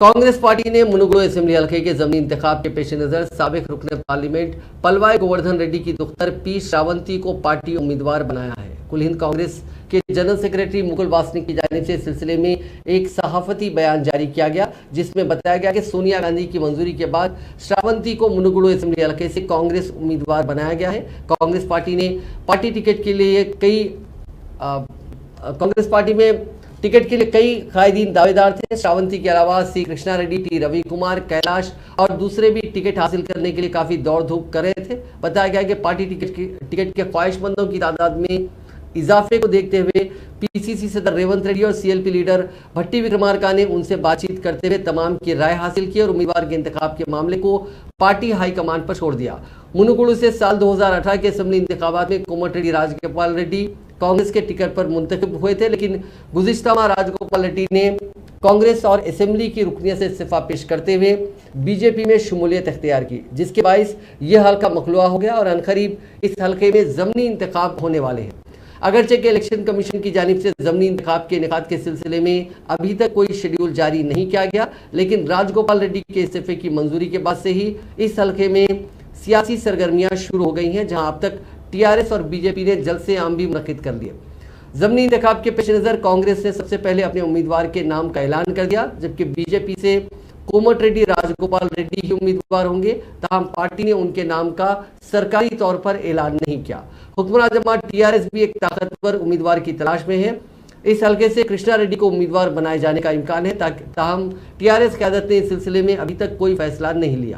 Congress party ने मुनुगुरु assembly हलके के जमीनी इंतखाब के पेश नजर साबिक रुकन पार्लियामेंट पलवाई गोवर्धन रेड्डी की दुख्तर पी श्रावंती को पार्टी उम्मीदवार बनाया है। कुल हिंद कांग्रेस के जनरल सेक्रेटरी मुकुल वासनिक की जानिब से इस सिलसिले में एक सहाफती बयान जारी किया गया, जिसमें बताया गया कि सोनिया गांधी की मंजूरी के बाद श्रावंती को मुनुगुरु असेंबली हलके से कांग्रेस उम्मीदवार बनाया गया है। कांग्रेस पार्टी ने पार्टी टिकट के लिए कई कायदीन दावेदार थे। श्रावंती के अलावा सी कृष्णा रेड्डी, टी रवि कुमार, कैलाश और दूसरे भी टिकट हासिल करने के लिए काफी दौड़ धूप कर रहे थे। बताया गया कि पार्टी टिकट के ख्वाहिशमंदों की तादाद में इजाफे को देखते हुए पीसीसी सदर रेवंत रेड्डी और सीएलपी लीडर भट्टी विक्रमार्का ने उनसे बातचीत करते हुए तमाम की राय हासिल की और उम्मीदवार के इंतखाब के मामले को पार्टी हाईकमान पर छोड़ दिया। मुनुगुरु से साल 2018 के असेंबली इंतखाबात में कोमटिरेड्डी राजगोपाल रेड्डी कांग्रेस के टिकट पर मुंतखब हुए थे, लेकिन गुज़िश्ता माह राजगोपाल रेड्डी ने कांग्रेस और असेंबली की रुकनियत से इस्तीफा पेश करते हुए बीजेपी में शमूलियत इख्तियार की, जिसके बाइस यह हल्का मखलुआ हो गया और अनकरीब इस हल्के में ज़मीनी इंतखाब होने वाले हैं। अगरचे के इलेक्शन कमीशन की जानिब से ज़मीनी इंतखाब के इनेकाद के सिलसिले में अभी तक कोई शेड्यूल जारी नहीं किया गया, लेकिन राजगोपाल रेड्डी के इस्तीफे की मंजूरी के बाद से ही इस हल्के में सियासी सरगर्मियां शुरू हो गई हैं, जहां अब तक टीआरएस और बीजेपी ने जल्द से आम भी मुनक्किद कर लिए। ज़मीनी इंतखाब के पेश नज़र कांग्रेस ने सबसे पहले अपने उम्मीदवार के नाम का ऐलान कर दिया, जबकि बीजेपी से कोमटिरेड्डी राजगोपाल रेड्डी ही उम्मीदवार होंगे। ताहम पार्टी ने उनके नाम का सरकारी तौर पर ऐलान नहीं किया। हुक्मरान जमात टीआरएस भी एक ताकतवर उम्मीदवार की तलाश में है। इस हल्के से कृष्णा रेड्डी को उम्मीदवार बनाए जाने का इम्कान है, ताहम टीआरएस क़यादत ने इस सिलसिले में अभी तक कोई फैसला नहीं लिया।